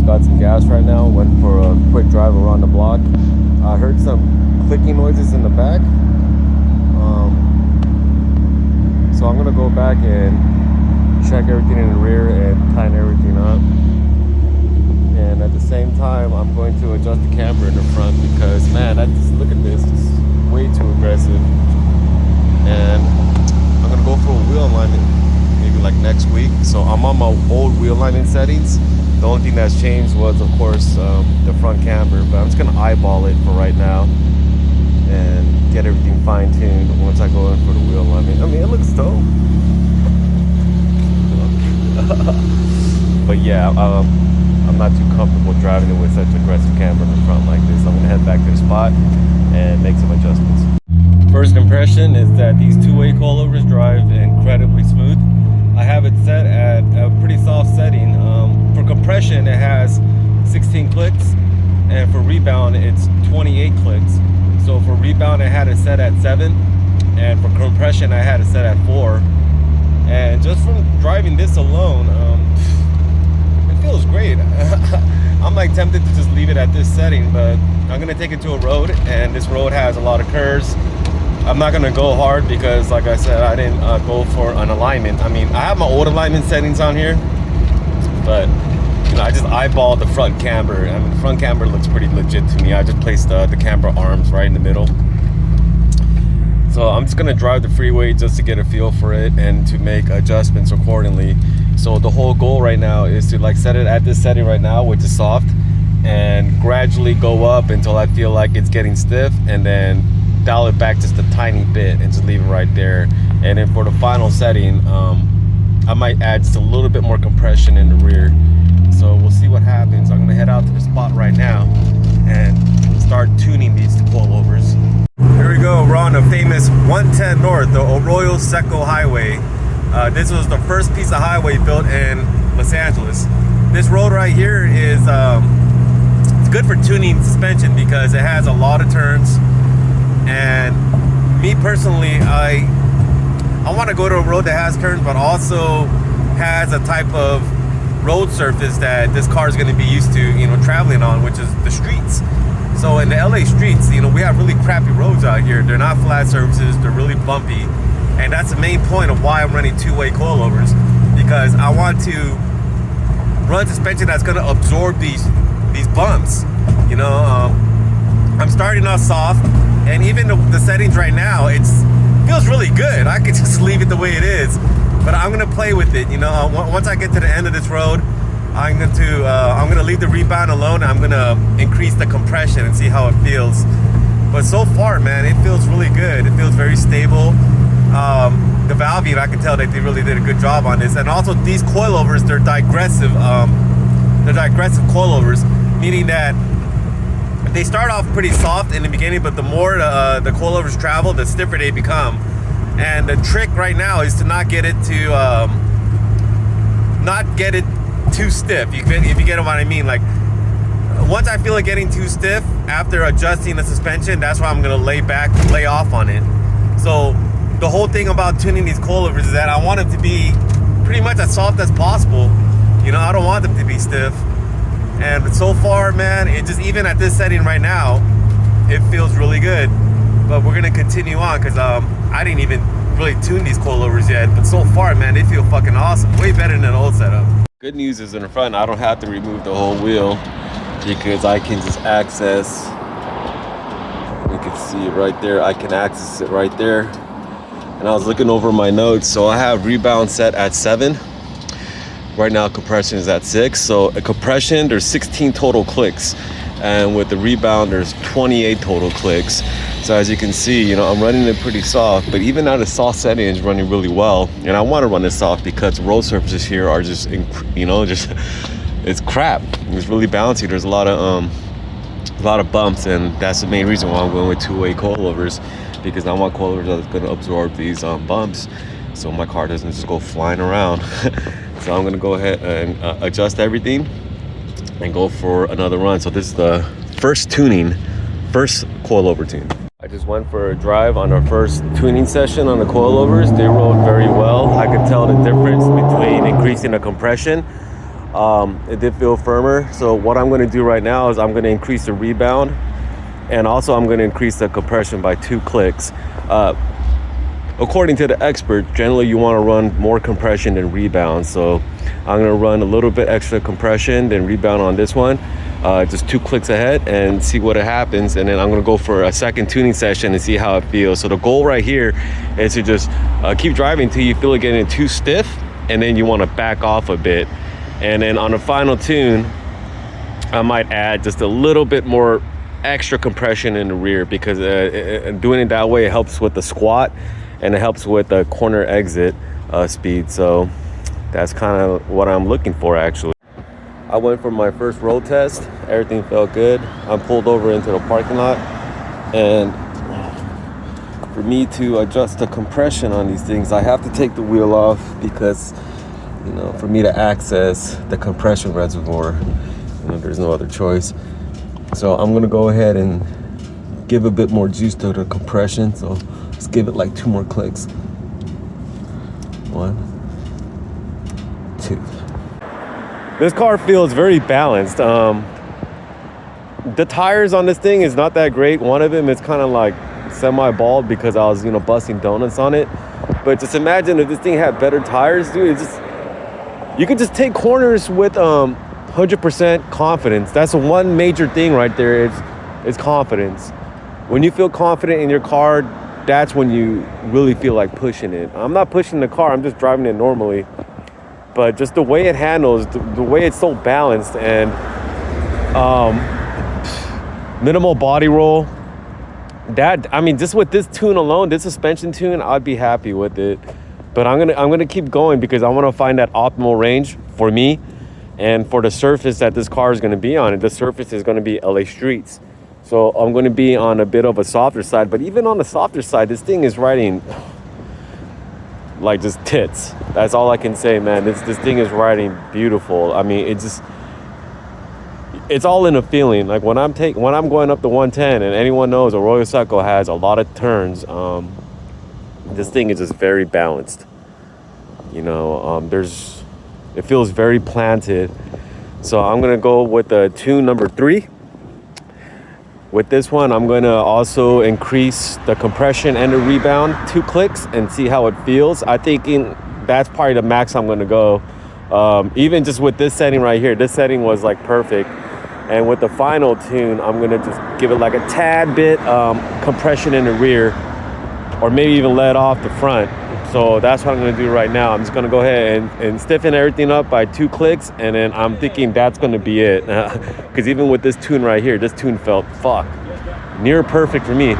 just got some gas right now. Went for a quick drive around the block. I heard some clicking noises in the back. So I'm gonna go back and check everything in the rear and tighten everything up. And at the same time, I'm going to adjust the camber in the front because, man, look at this. It's way too aggressive. And I'm gonna go for a wheel alignment maybe like next week. So I'm on my old wheel alignment settings. The only thing that's changed was, of course, the front camber. But I'm just gonna eyeball it for right now and get everything fine-tuned once I go in for the wheel alignment. I mean, it looks dope. But yeah, I'm not too comfortable driving it with such aggressive camber in the front like this. I'm gonna head back to the spot and make some adjustments. First impression is that these two-way coilovers drive incredibly smooth. I have it set at a pretty soft setting. For compression, it has 16 clicks, and for rebound, it's 28 clicks. So for rebound, I had it set at 7, and for compression, I had it set at 4. And just from driving this alone, it feels great. I'm like tempted to just leave it at this setting, but I'm gonna take it to a road, and this road has a lot of curves. I'm not gonna go hard because, like I said, I didn't go for an alignment. I mean, I have my old alignment settings on here, but you know, I just eyeballed the front camber. I mean, the front camber looks pretty legit to me. I just placed the camber arms right in the middle. So I'm just gonna drive the freeway just to get a feel for it and to make adjustments accordingly. So the whole goal right now is to like set it at this setting right now, which is soft, and gradually go up until I feel like it's getting stiff, and then dial it back just a tiny bit and just leave it right there. And then for the final setting, I might add just a little bit more compression in the rear. So we'll see what happens. I'm gonna head out to the spot right now and start tuning these coilovers. Here we go, we're on the famous 110 North, the Arroyo Seco Highway. This was the first piece of highway built in Los Angeles. This road right here is it's good for tuning suspension because it has a lot of turns. And me personally, I want to go to a road that has turns, but also has a type of road surface that this car is going to be used to, you know, traveling on, which is the streets. So in the LA streets, you know, we have really crappy roads out here. They're not flat surfaces, they're really bumpy. And that's the main point of why I'm running two-way coilovers, because I want to run suspension that's going to absorb these bumps. You know, I'm starting off soft, and even the settings right now, it feels really good. I could just leave it the way it is, but I'm gonna play with it. You know, once I get to the end of this road, I'm gonna leave the rebound alone. I'm gonna increase the compression and see how it feels. But so far, man, it feels really good. It feels very stable. The valving, I can tell that they really did a good job on this. And also these coilovers, they're digressive. They're digressive coilovers, meaning that they start off pretty soft in the beginning, but the more the coilovers travel, the stiffer they become. And the trick right now is to not get it too stiff. If you get what I mean. Like, once I feel it getting too stiff after adjusting the suspension, that's why I'm gonna lay off on it. So the whole thing about tuning these coilovers is that I want them to be pretty much as soft as possible. You know, I don't want them to be stiff. And so far, man, it just, even at this setting right now, it feels really good. But we're gonna continue on because I didn't even really tune these coilovers yet. But so far, man, they feel fucking awesome. Way better than the old setup. Good news is in the front, I don't have to remove the whole wheel because I can just access. You can see it right there. I can access it right there. And I was looking over my notes, so I have rebound set at 7. Right now compression is at 6. So a compression, there's 16 total clicks, and with the rebound there's 28 total clicks. So as you can see, you know, I'm running it pretty soft, but even at a soft setting, it's running really well. And I want to run it soft because road surfaces here are just, you know, just it's crap. It's really bouncy. There's a lot of bumps, and that's the main reason why I'm going with two-way coilovers, because I want coilovers that's going to absorb these bumps, so my car doesn't just go flying around. So I'm gonna go ahead and adjust everything and go for another run. So this is the first coilover tune. I just went for a drive on our first tuning session on the coilovers. They rode very well. I could tell the difference between increasing the compression It did feel firmer. So what I'm going to do right now is I'm going to increase the rebound, and also I'm going to increase the compression by 2 clicks. According to the expert, generally you want to run more compression than rebound. So I'm going to run a little bit extra compression than rebound on this one, just 2 clicks ahead, and see what happens. And then I'm going to go for a second tuning session and see how it feels. So the goal right here is to just keep driving until you feel it getting too stiff, and then you want to back off a bit. And then on the final tune, I might add just a little bit more extra compression in the rear, because doing it that way, it helps with the squat and it helps with the corner exit speed. So that's kind of what I'm looking for, actually. I went for my first road test. Everything felt good. I pulled over into the parking lot, and for me to adjust the compression on these things, I have to take the wheel off, because for me to access the compression reservoir, there's no other choice. So I'm gonna go ahead and give a bit more juice to the compression. So let's give it like 2 more clicks. 1, 2. This car feels very balanced. The tires on this thing is not that great. One of them is kind of like semi-bald because I was busting donuts on it. But just imagine if this thing had better tires, dude. You could just take corners with 100% confidence. That's the one major thing right there. It's confidence. When you feel confident in your car, that's when you really feel like pushing it. I'm not pushing the car, I'm just driving it normally. But just the way it handles, the way it's so balanced, and minimal body roll. Just with this tune alone, this suspension tune, I'd be happy with it. But I'm gonna keep going, because I want to find that optimal range for me and for the surface that this car is going to be on. And the surface is going to be LA streets. So I'm going to be on a bit of a softer side. But even on the softer side, this thing is riding like just tits. That's all I can say, man. This thing is riding beautiful. It's all in a feeling. Like when I'm going up the 110, and anyone knows Arroyo Seco has a lot of turns, this thing is just very balanced. It feels very planted. So I'm gonna go with the tune number 3. With this one, I'm gonna also increase the compression and the rebound 2 clicks and see how it feels. I think that's probably the max I'm gonna go. Even just with this setting right here, this setting was like perfect. And with the final tune, I'm gonna just give it like a tad bit compression in the rear, or maybe even let off the front. So that's what I'm gonna do right now. I'm just gonna go ahead and stiffen everything up by 2 clicks, and then I'm thinking that's gonna be it. Because even with this tune right here, this tune felt near perfect for me.